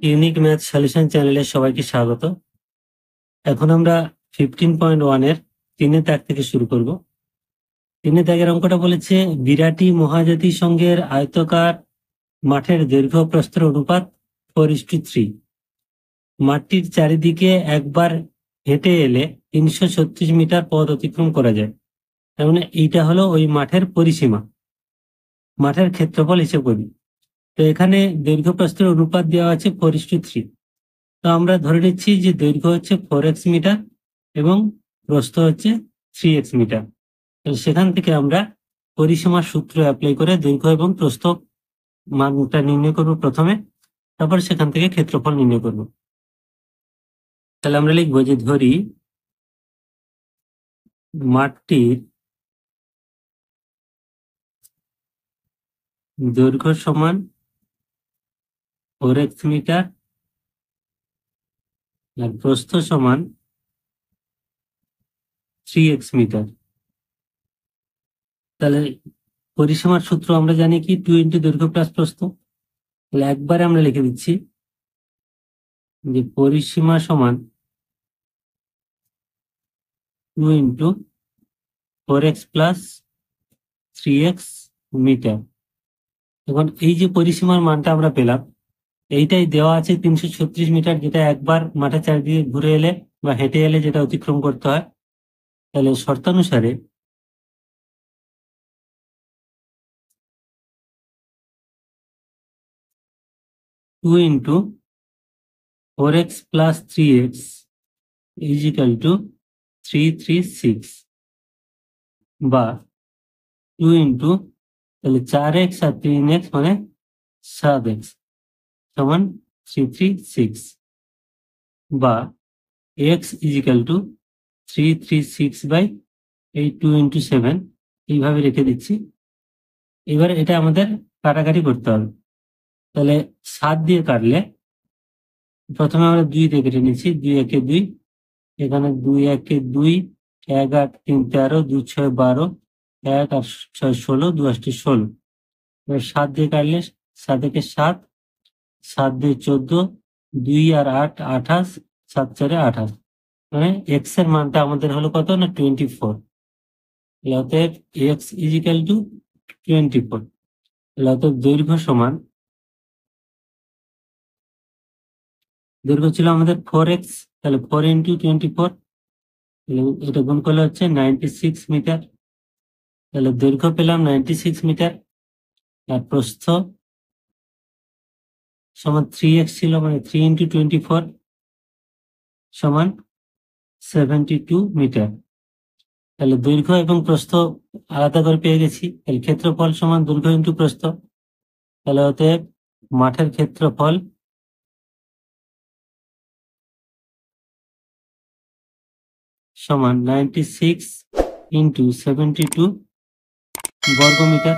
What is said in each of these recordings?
Unique math solution চ্যানেলে সবাইকে স্বাগত। এখন আমরা 15.1 এর 3 দাগ থেকে শুরু করব। 3 দাগের অঙ্কটা বলেছে বিরাটি মহাজাতি সংঘের আয়তকার মাঠের দৈর্ঘ্য প্রস্থের অনুপাত 4:3। মাঠটির চারিদিকে একবার হেঁটে এলে 336 মিটার পথ অতিক্রম করা যায়। তার মানে এইটা হলো ওই মাঠের পরিসীমা। মাঠের ক্ষেত্রফল হিসেব করি। তো এখানে দৈর্ঘ্য প্রস্থের অনুপাত দেওয়া আছে 4:3। তো আমরা ধরে নিচ্ছি যে দৈর্ঘ্য হচ্ছে 4x মিটার এবং প্রস্থ হচ্ছে 3x মিটার। সেখান থেকে আমরা পরিসীমার সূত্র অ্যাপ্লাই করে দৈর্ঘ্য এবং প্রস্থ মানটা নির্ণয় করব প্রথমে, তারপর সেখান থেকে ক্ষেত্রফল নির্ণয় করব। তাহলে আমরা লিখবো যে ধরি মাঠটির দৈর্ঘ্য সমান 4x মিটার আর প্রস্থ সমান 3x মিটার। তাহলে পরিসীমার সূত্র আমরা জানি কি 2 ইন্টু দৈর্ঘ্য প্লাস প্রস্থ। তাহলে একবারে আমরা লিখে দিচ্ছি যে পরিসীমা সমান 2 into 4x plus 3x metre. এখন এই যে পরিসীমার মানটা আমরা পেলাম, এইটাই দেওয়া আছে 336 মিটার, যেটা একবার মাঠের চারিদিকে ঘুরে এলে বা হেঁটে এলে যেটা অতিক্রম করতে হয়। তাহলে শর্তানুসারে 2 into 4x plus 3x is equal to 336, বা 2 ইন্টু তাহলে 4x আর 3x মানে 7x সমান 336, বা x is equal to 336 by এই 2 ইন্টু 7। এইভাবে রেখে দিচ্ছি। এবার এটা আমাদের কাটাকাটি করতে হবে। তাহলে 7 দিয়ে কাটলে প্রথমে আমরা 2 দিয়ে কেটে নিচ্ছি, 2 একে 2, এখানে 2 একে 2, 1 8 3 13, 2 6 12, 1 8 6 16, 2 8 16। এবার 7 দিয়ে কাটলে 7 একে 7, 7 দিয়ে 14, 2 আর 8 28, 7 4 28। মানে এক্স এর মানটা আমাদের হলো কত না 24। অতএব এক্স ইজ ইকাল টু 24। অতএব দৈর্ঘ্য সমান, দৈর্ঘ্য ছিল আমাদের 4x, তাহলে 4 ইন্টু 24, এটা গুণ করলে হচ্ছে 96 মিটার। তাহলে দৈর্ঘ্য পেলাম 96 মিটার আর প্রস্থ সমান 3x ছিল, মানে 3 ইন্টু 24 সমান 72 মিটার। তাহলে দৈর্ঘ্য এবং প্রস্থ আলাদা করে পেয়ে গেছি। তাহলে ক্ষেত্রফল সমান দৈর্ঘ্য ইন্টু প্রস্থ। তাহলে অতএব মাঠের ক্ষেত্রফল সমান 96 ইন্টু 72 বর্গমিটার।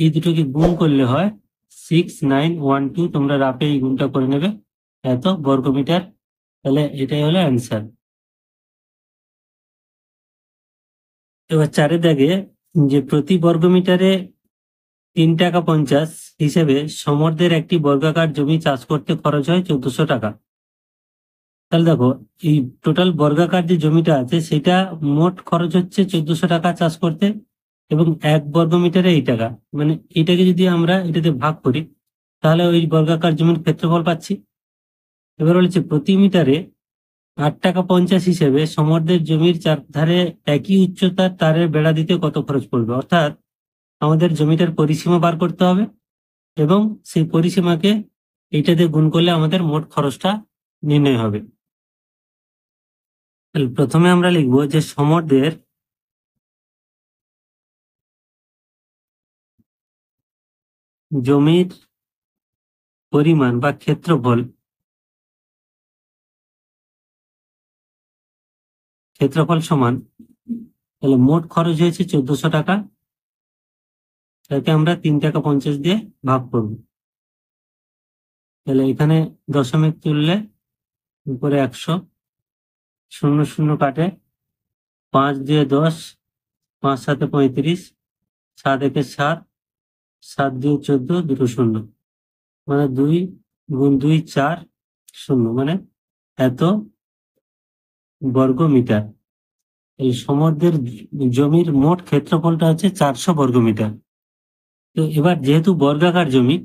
এই দুটোকে গুণ করলে হয় 6912। তোমরা রাফে এই গুণটা করে নেবে, এত বর্গমিটার। তাহলে এটাই হলো অ্যান্সার। এবার 4 দাগে যে প্রতি বর্গমিটারে 3 টাকা 50 হিসেবে সমরদের একটি বর্গাকার জমি চাষ করতে খরচ হয় 1400 টাকা। তাহলে দেখো এই টোটাল বর্গাকার যে জমিটা আছে সেটা মোট খরচ হচ্ছে 1400 টাকা চাষ করতে, এবং 1 বর্গমিটারে এই টাকা। মানে এটাকে যদি আমরা এটাতে ভাগ করি তাহলে ওই বর্গাকার জমির ক্ষেত্রফল পাচ্ছি। এবার বলেছে প্রতি মিটারে 8 টাকা 50 হিসেবে সমরদের জমির চারধারে একই উচ্চতার তারের বেড়া দিতে কত খরচ পড়বে। অর্থাৎ আমাদের জমিটার পরিসীমা বার করতে হবে এবং সেই পরিসীমাকে এইটাতে গুণ করলে আমাদের মোট খরচটা নির্ণয় হবে। তাহলে প্রথমে আমরা লিখবো যে সমরদের জমির পরিমাণ বা ক্ষেত্রফল সমান, তাহলে মোট খরচ হয়েছে 1400 টাকা, তাকে আমরা 3 টাকা 50 দিয়ে ভাগ করব। তাহলে এখানে দশমিক তুললে উপরে 100, 0 0 কাটে, 5 দিয়ে 10, 5 7 35, 7 একে 7, 7 দিয়ে 14, দুটো শূন্য। মানে 2 গুণ 2 4 শূন্য মানে এত বর্গ মিটার। এই সমুদ্রের জমির মোট ক্ষেত্রফলটা হচ্ছে 400 বর্গ মিটার। তো এবার যেহেতু বর্গাকার জমি,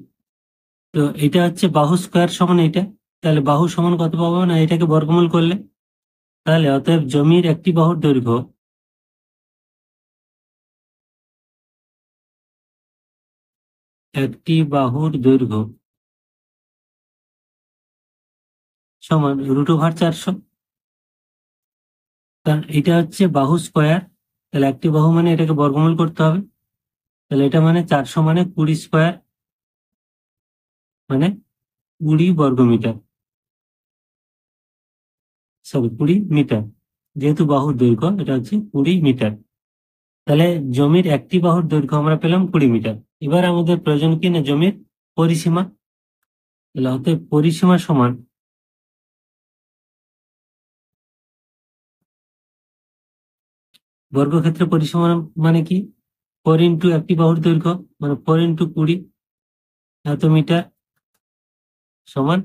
তো এটা হচ্ছে বাহু স্কোয়ার সমান এটা, তাহলে বাহু সমান কত পাবো না, এটাকে বর্গমূল করলে। তাহলে অতএব জমির একটি বাহুর দৈর্ঘ্য সমান √400। কারণ এটা হচ্ছে বাহু স্কোয়ার, তাহলে একটি বাহু মানে এটাকে বর্গমূল করতে হবে। তাহলে এটা মানে 400 মানে 20 স্কোয়ার মানে 20 বর্গ মিটার, সরি 20 মিটার। যেহেতু বাহুর দৈর্ঘ্য এটা হচ্ছে 20 মিটার, তাহলে জমির একটি বাহুর দৈর্ঘ্য আমরা পেলাম 20 মিটার। এবার আমাদের প্রয়োজন কি না, জমির পরিসীমা। তাহলে অতএব পরিসীমা সমান বর্গক্ষেত্র পরিসীমা মানে কি, 4 ইন্টু একটি বাহুর দৈর্ঘ্য মানে 4 ইন্টু 20 এত মিটার সমান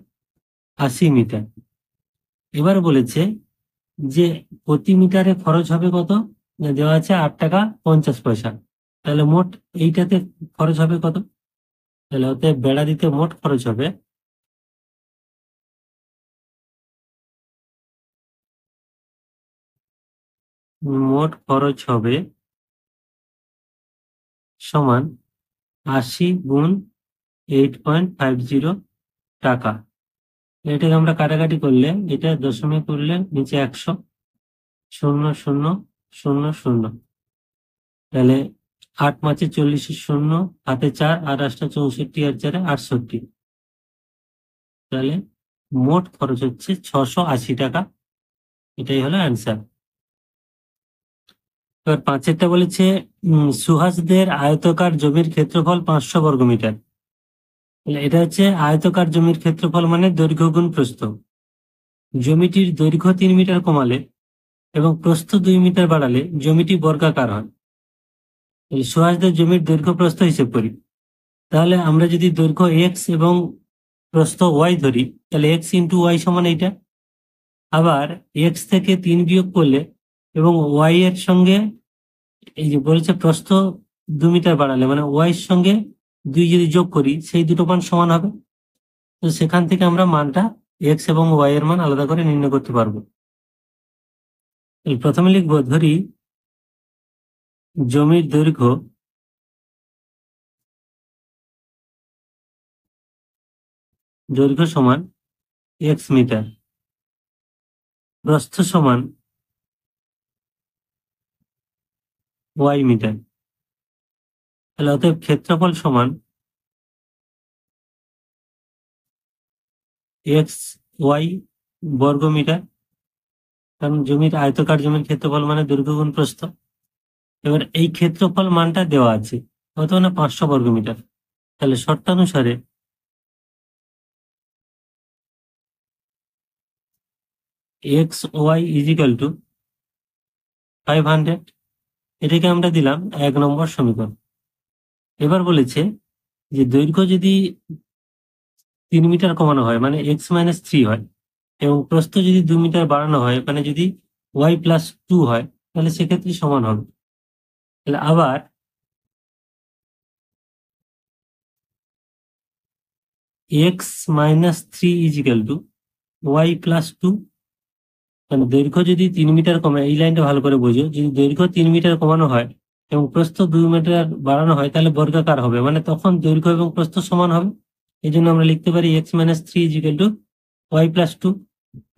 80 মিটার। এবার বলেছে যে প্রতি মিটারে খরচ হবে কত, না দেওয়া আছে 8 টাকা 50 পয়সা। তাহলে মোট এইটাতে খরচ হবে কত, তাহলে অতএব বেড়া দিতে মোট খরচ হবে সমান 80 গুণ 8.50 টাকা। এটাকে আমরা কাটাকাটি করলে, এটা দশমিক করলে নিচে 100, 0 0 0 0। তাহলে 8 5 40 শূন্য, হাতে 4, আর 8 64, আর 4 68। তাহলে মোট খরচ হচ্ছে 680 টাকা। এটাই হলো অ্যান্সার। এবার পাঁচেরটা বলেছে সুহাসদের আয়তকার জমির ক্ষেত্রফল 500 বর্গ মিটার। তাহলে এটা হচ্ছে আয়তকার জমির ক্ষেত্রফল মানে দৈর্ঘ্য গুণ প্রস্থ। জমিটির দৈর্ঘ্য 3 মিটার কমালে এবং প্রস্থ 2 মিটার বাড়ালে জমিটি বর্গাকার হয়। তাহলে সুহাসদের জমির দৈর্ঘ্য প্রস্থ হিসেব করি। তাহলে আমরা যদি দৈর্ঘ্য এক্স এবং প্রস্থ ওয়াই ধরি, তাহলে এক্স ইন্টু ওয়াই সমান এইটা। আবার এক্স থেকে 3 বিয়োগ করলে এবং ওয়াই এর সঙ্গে, এই যে বলেছে প্রস্থ 2 মিটার বাড়ালে মানে ওয়াই এর সঙ্গে 2 যদি যোগ করি, সেই দুটো মান সমান হবে। তো সেখান থেকে আমরা মানটা এক্স এবং ওয়াই এর মান আলাদা করে নির্ণয় করতে পারবো। প্রথমে লিখবো, ধরি জমির দৈর্ঘ্য সমান এক্স মিটার, প্রস্থ সমান ওয়াই মিটার। তাহলে অতএব ক্ষেত্রফল সমান এক্স ওয়াই বর্গ মিটার, কারণ জমির আয়তকার জমির ক্ষেত্রফল মানে দৈর্ঘ্য গুণ প্রস্থ। এবার এই ক্ষেত্রফল মানটা দেওয়া আছে কত না 500 বর্গ মিটার। তাহলে শর্তানুসারে এক্স ওয়াই ইজিক্যাল টু 500, এটাকে আমরা দিলাম 1 নম্বর সমীকরণ। এবার বলেছে যে দৈর্ঘ্য যদি 3 মিটার কমানো হয় মানে x-3 হয়, এবং প্রস্থ যদি 2 মিটার বাড়ানো হয় মানে যদি y+2 হয়, তাহলে সেক্ষেত্রে সমান হবে। তাহলে আবার x-3 ইজিক্যাল টু y+2, মানে দৈর্ঘ্য যদি 3 মিটার কমে, এই লাইনটা ভালো করে বোঝো, যদি দৈর্ঘ্য 3 মিটার কমানো হয় এবং প্রস্থ 2 মিটার বাড়ানো হয়, তাহলে বর্গাকার হবে মানে তখন দৈর্ঘ্য এবং প্রস্থ সমান হবে। এই জন্য আমরা লিখতে পারি x-3 ইজিক্যাল টু y+2।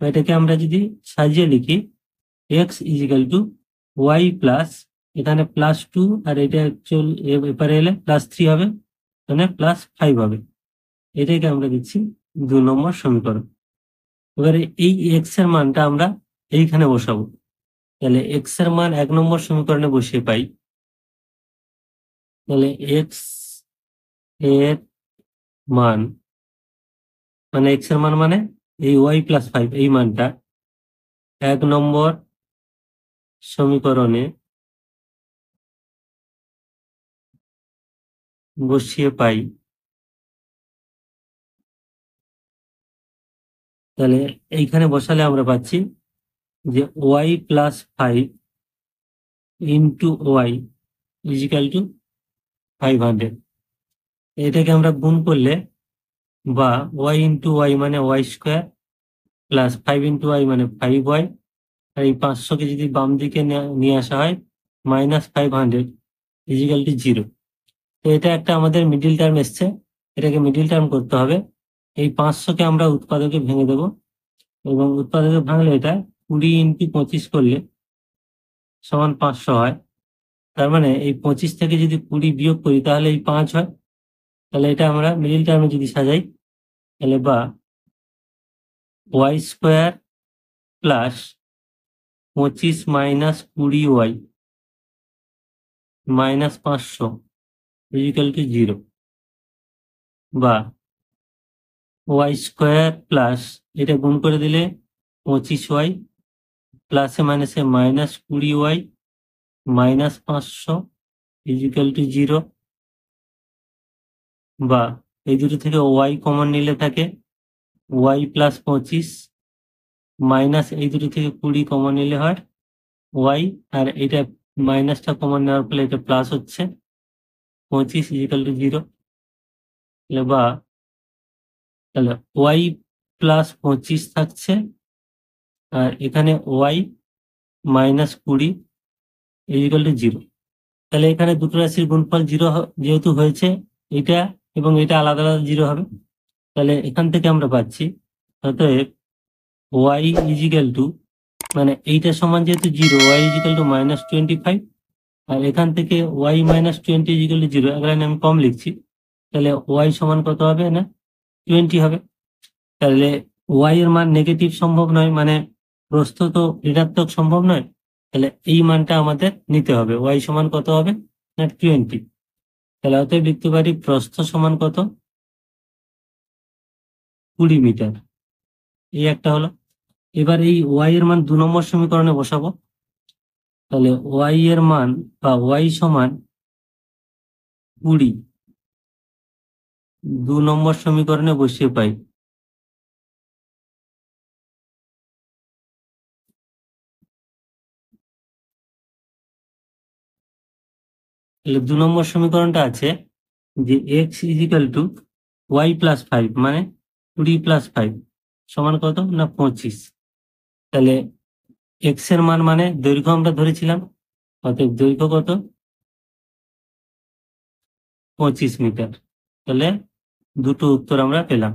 এটাকে আমরা যদি সাজিয়ে লিখি, x is equal to y plus, এখানে +2 আর এটা অ্যাকচুয়াল এপারে এলে +3 হবে, মানে +5 হবে। এটাকে আমরা দিচ্ছি 2 নম্বর সমীকরণ। এবারে এই এক্স এর মানটা আমরা এইখানে বসাবো। তাহলে এক্স এর মান 1 নম্বর সমীকরণে বসিয়ে পাই। তাহলে এক্স এর মান মানে এক্স এর মান মানে এই y+5 এই মানটা 1 নম্বর সমীকরণে বসিয়ে পাই তাহলে এইখানে বসালে আমরা পাচ্ছি যে y plus 5 into y is equal to 500। এটাকে আমরা গুণ করলে বা ওয়াই ইন্টু ওয়াই মানে y square plus 5 into y মানে 5y, আর এই 500কে যদি বাম দিকে নিয়ে আসা হয় -500 ইজিক্যাল টু 0। তো এটা একটা আমাদের মিডিল টার্ম এসছে, এটাকে মিডিল টার্ম করতে হবে। এই 500কে আমরা উৎপাদকে ভেঙে দেব, এবং উৎপাদকে ভাঙলে এটা 20 ইন্টু 25 করলে সমান 500 হয়। তার মানে এই 25 থেকে যদি 20 বিয়োগ করি তাহলে এই 5 হয়। তাহলে এটা আমরা মিডিল টার্মে যদি সাজাই তাহলে বা y square plus 25 minus 20y minus 500 is equal to 0, বা ওয়াই স্কোয়ার প্লাস এটা গুণ করে দিলে 25y প্লাসে মাইনাসে minus 20y minus 500 is equal to 0, বা এই দুটো থেকে ওয়াই কমন নিলে থাকে ওয়াই প্লাস 25 মাইনাস এই দুটো থেকে 20 কমন নিলে হয় ওয়াই, আর এটা মাইনাসটা কমন নেওয়ার ফলে এটা প্লাস হচ্ছে 25 ইজিক্যাল টু 0। বা তাহলে ওয়াই প্লাস 25 থাকছে, আর এখানে ওয়াই মাইনাস 20 ইজিক্যাল টু 0। তাহলে এখানে দুটো রাশির গুণফল 0 যেহেতু হয়েছে, এটা এবং এটা আলাদা আলাদা 0 হবে। তাহলে এখান থেকে আমরা পাচ্ছি অতএব ওয়াই ইজিক্যাল টু, মানে এইটা সমান যেহেতু 0, ওয়াই ইজিক্যাল টু -25, আর এখান থেকে ওয়াই -20 ইজিক্যাল টু 0, এখানে আমি কম লিখছি। তাহলে ওয়াই সমান কত হবে না 20 হবে। তাহলে ওয়াই এর মান নেগেটিভ সম্ভব নয়, মানে প্রস্থ তো ঋণাত্মক সম্ভব নয়। তাহলে এই মানটা আমাদের নিতে হবে, ওয়াই সমান কত হবে না 20। তাহলে অতএব লিখতে পারি প্রস্থ সমান কত 20 মিটার। এই একটা হলো। এবার এই ওয়াই এর মান 2 নম্বর সমীকরণে বসাবো। তাহলে ওয়াই এর মান বা ওয়াই সমান 20 2 নম্বর সমীকরণে বসিয়ে পাই। তাহলে 2 নম্বর সমীকরণটা আছে যে x is equal to y plus 5 মানে 20 প্লাস 5 সমান কত না 25। তাহলে এক্স এর মান মানে দৈর্ঘ্য আমরা ধরেছিলাম, অতএব দৈর্ঘ্য কত 25 মিটার। তাহলে দুটো উত্তর আমরা পেলাম।